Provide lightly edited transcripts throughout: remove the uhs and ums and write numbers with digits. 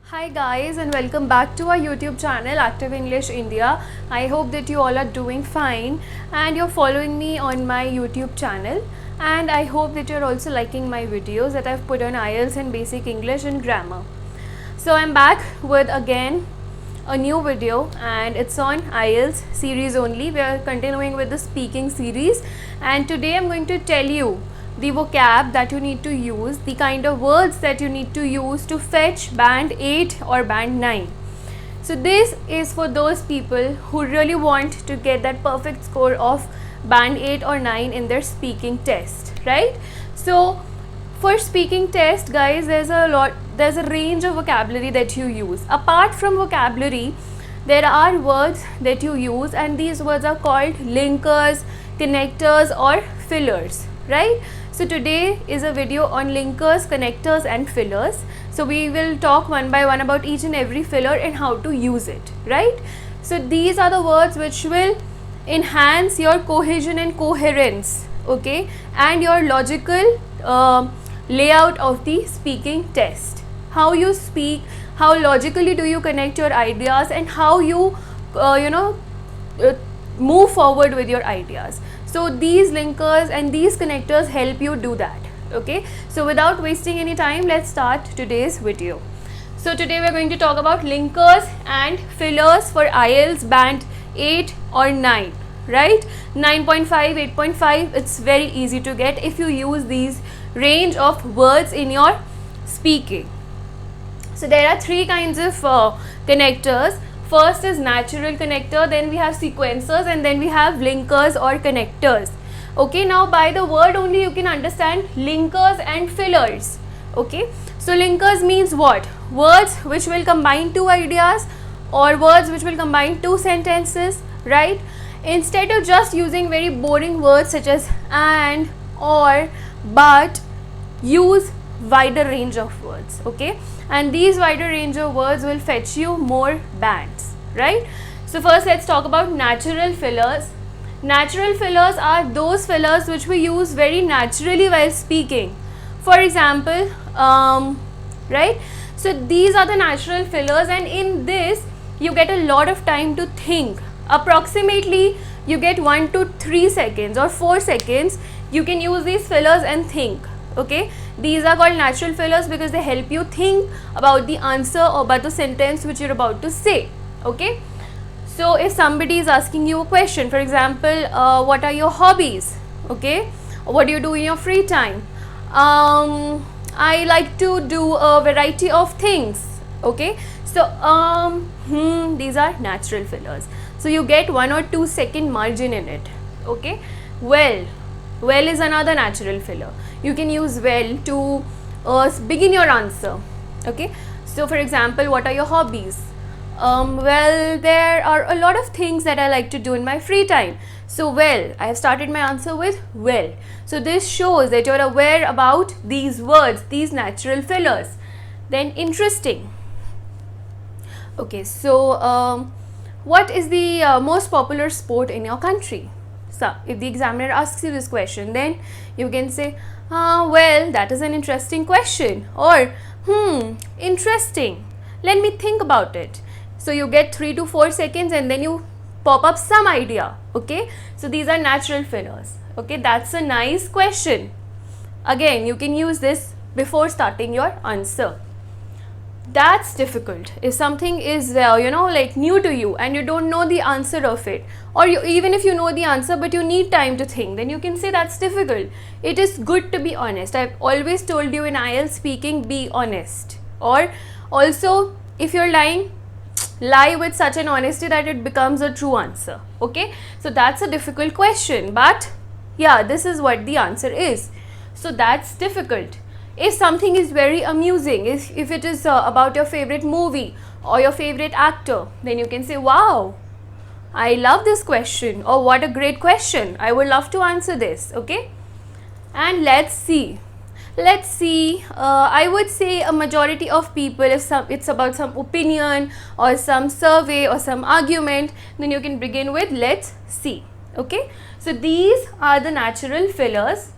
Hi guys, and welcome back to our YouTube channel Active English India. I hope that you all are doing fine and you're following me on my YouTube channel, and I hope that you're also liking my videos that I've put on IELTS and basic English and grammar. So I'm back with again a new video, and it's on IELTS series only. We are continuing with the speaking series, and today I'm going to tell you the vocab that you need to use, the kind of words that you need to use to fetch band 8 or band 9. So this is for those people who really want to get that perfect score of band 8 or 9 in their speaking test, right? So for speaking test, guys, there's a range of vocabulary that you use. Apart from vocabulary, there are words that you use, and these words are called linkers, connectors or fillers, right? So today is a video on linkers, connectors and fillers. So we will talk one by one about each and every filler and how to use it, right? So these are the words which will enhance your cohesion and coherence, okay, and your logical layout of the speaking test. How you speak, how logically do you connect your ideas, and how you move forward with your ideas. So these linkers and these connectors help you do that, okay? So without wasting any time, let's start today's video. So today we're going to talk about linkers and fillers for IELTS band 8 or 9, right? 9.5, 8.5, it's very easy to get if you use these range of words in your speaking. So there are three kinds of connectors. First is natural connector, then we have sequencers, and then we have linkers or connectors. Okay, now by the word only you can understand linkers and fillers. Okay, so linkers means what? Words which will combine two ideas or words which will combine two sentences, right? Instead of just using very boring words such as and, or, but, use wider range of words, okay? And these wider range of words will fetch you more bands, right? So first let's talk about natural fillers. Natural fillers are those fillers which we use very naturally while speaking. For example, right? So these are the natural fillers, and in this you get a lot of time to think. Approximately you get 1 to 3 seconds or 4 seconds. You can use these fillers and think. Okay, these are called natural fillers because they help you think about the answer or about the sentence which you're about to say. Okay, so if somebody is asking you a question, for example, what are your hobbies? Okay, what do you do in your free time? I like to do a variety of things. Okay, so these are natural fillers. So you get 1 or 2 second margin in it. Okay, well is another natural filler. You can use well to begin your answer. Okay, so for example, what are your hobbies? Well, there are a lot of things that I like to do in my free time. So well, I have started my answer with well. So this shows that you're aware about these words, these natural fillers. Then interesting. Okay, so what is the most popular sport in your country? So if the examiner asks you this question, then you can say, well, that is an interesting question, or interesting, let me think about it. So you get 3 to 4 seconds and then you pop up some idea. Okay, so these are natural fillers. Okay, that's a nice question. Again, you can use this before starting your answer. That's difficult. If something is like new to you and you don't know the answer of it, or even if you know the answer but you need time to think, then you can say that's difficult. It is good to be honest. I've always told you in IELTS speaking, be honest. Or also, if you're lying, lie with such an honesty that it becomes a true answer. Okay, so that's a difficult question, but yeah, this is what the answer is. So that's difficult. If something is very amusing, if it is about your favorite movie or your favorite actor, then you can say, wow, I love this question, or what a great question, I would love to answer this. Okay, and let's see, I would say a majority of people, if it's about some opinion or some survey or some argument, then you can begin with let's see. Okay, so these are the natural fillers.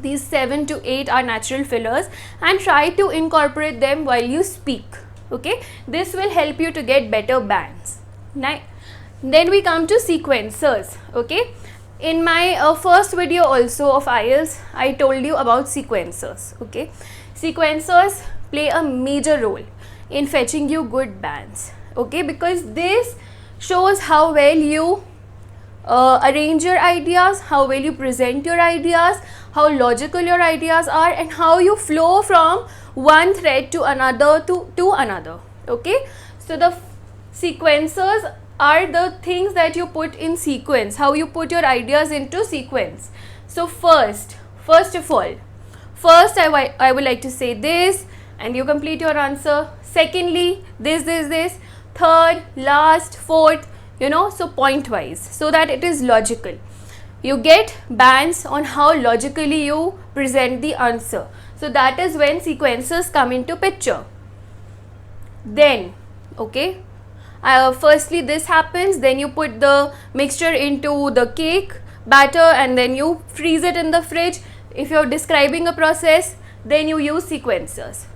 These 7 to 8 are natural fillers, and try to incorporate them while you speak. Okay, this will help you to get better bands. Then we come to sequencers. Okay, in my first video also of IELTS, I told you about sequencers. Okay, sequencers play a major role in fetching you good bands. Okay, because this shows how well you arrange your ideas, how well you present your ideas, how logical your ideas are, and how you flow from one thread to another to another. Okay, so the sequencers are the things that you put in sequence, how you put your ideas into sequence. So first of all, first I would like to say this and you complete your answer. Secondly, this, third, last, fourth, so point wise, so that it is logical. You get bands on how logically you present the answer. So that is when sequencers come into picture. Then, okay, firstly this happens, then you put the mixture into the cake batter and then you freeze it in the fridge. If you are describing a process, then you use sequencers.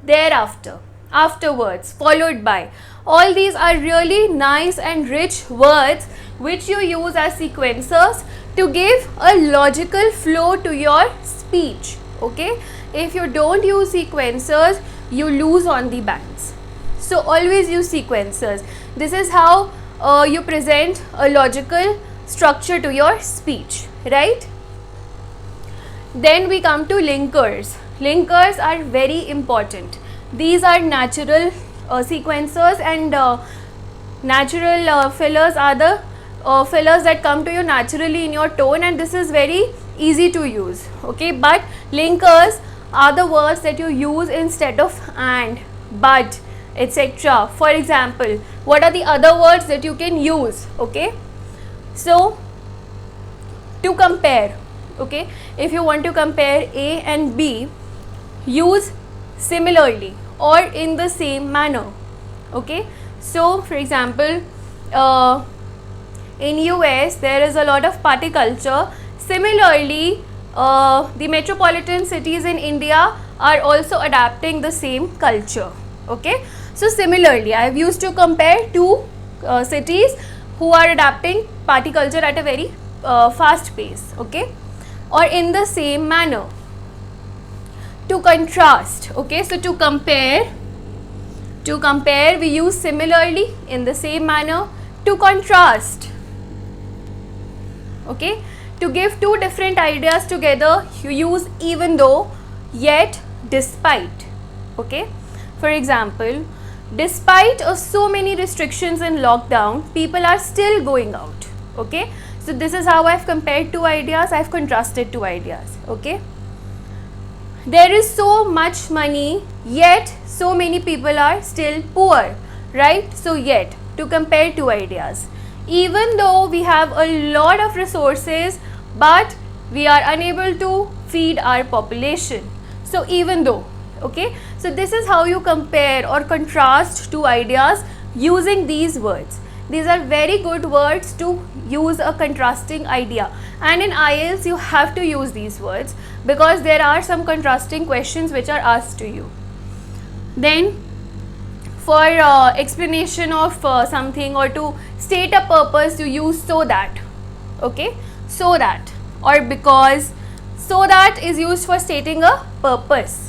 Thereafter, afterwards, followed by, all these are really nice and rich words which you use as sequencers to give a logical flow to your speech. Okay, if you don't use sequencers, you lose on the bands. So always use sequencers. This is how you present a logical structure to your speech, right? Then we come to linkers. Linkers are very important. These are natural sequencers, and natural fillers are the fillers that come to you naturally in your tone, and this is very easy to use. Okay, but linkers are the words that you use instead of and, but, etc. For example, what are the other words that you can use? Okay, so to compare, okay, if you want to compare A and B, use similarly or in the same manner. Okay, so for example, in US there is a lot of party culture. Similarly, the metropolitan cities in India are also adapting the same culture. Okay, so similarly I have used to compare two cities who are adapting party culture at a very fast pace. Okay, or in the same manner. To contrast, okay, so to compare we use similarly, in the same manner. To contrast, okay, to give two different ideas together, you use even though, yet, despite. Okay, for example, despite of so many restrictions and lockdown, people are still going out. Okay, so this is how I've compared two ideas, I've contrasted two ideas. Okay, there is so much money, yet so many people are still poor, right? So yet, to compare two ideas. Even though we have a lot of resources, but we are unable to feed our population. So even though, okay, so this is how you compare or contrast two ideas using these words. These are very good words to use a contrasting idea, and in IELTS you have to use these words because there are some contrasting questions which are asked to you. Then for explanation of something or to state a purpose, you use so that. Okay, so that or because. So that is used for stating a purpose.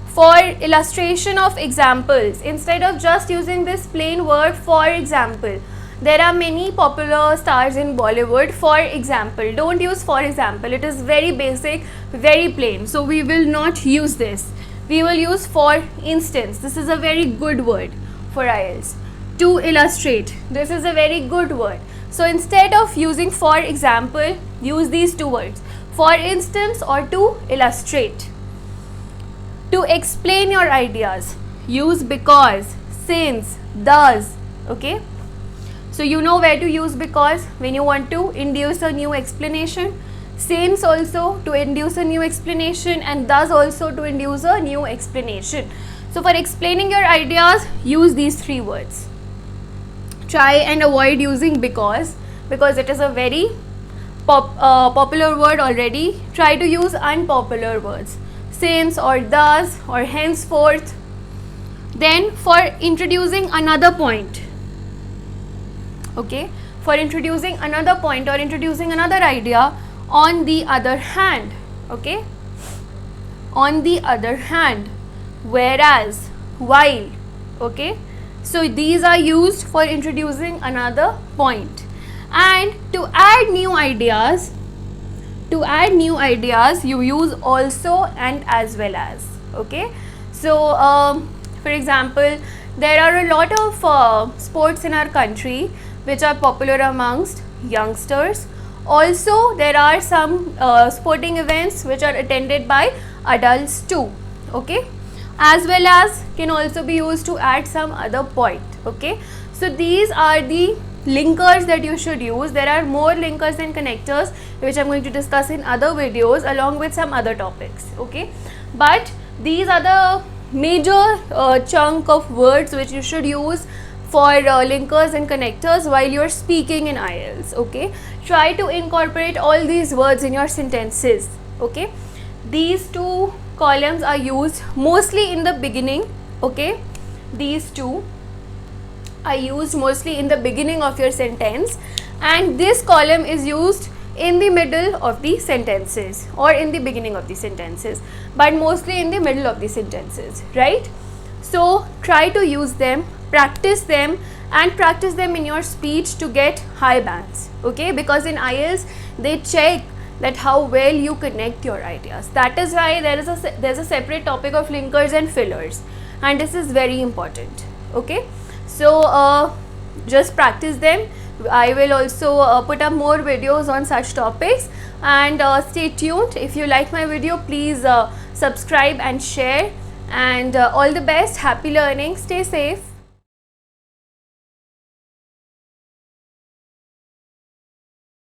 For illustration of examples, instead of just using this plain word for example, there are many popular stars in Bollywood. For example, don't use for example, it is very basic, very plain, so we will not use this. We will use for instance. This is a very good word for IELTS. To illustrate, this is a very good word. So instead of using for example, use these two words, for instance or to illustrate. To explain your ideas, use because, since, thus. Okay, so you know where to use because when you want to induce a new explanation, since also to induce a new explanation, and thus also to induce a new explanation. So for explaining your ideas, use these three words. Try and avoid using because it is a very popular word already. Try to use unpopular words, since or thus or henceforth. Then for introducing another point, okay, for introducing another point or introducing another idea, on the other hand, okay, on the other hand, whereas, while, okay. So these are used for introducing another point. And to add new ideas, you use also and as well as, okay. So for example, there are a lot of sports in our country which are popular amongst youngsters. Also there are some sporting events which are attended by adults too, okay. As well as can also be used to add some other point, okay. So these are the linkers that you should use. There are more linkers and connectors which I'm going to discuss in other videos along with some other topics, okay. But these are the major chunk of words which you should use for linkers and connectors while you're speaking in IELTS, okay. Try to incorporate all these words in your sentences, okay. These two columns are used mostly in the beginning, okay. These two are used mostly in the beginning of your sentence, and this column is used in the middle of the sentences or in the beginning of the sentences, but mostly in the middle of the sentences, right. So try to use them, practice them, and practice them in your speech to get high bands, okay, because in IELTS they check that how well you connect your ideas. That is why there's a separate topic of linkers and fillers, and this is very important, okay. So just practice them. I will also put up more videos on such topics, and stay tuned. If you like my video, please subscribe and share, and all the best. Happy learning. Stay safe.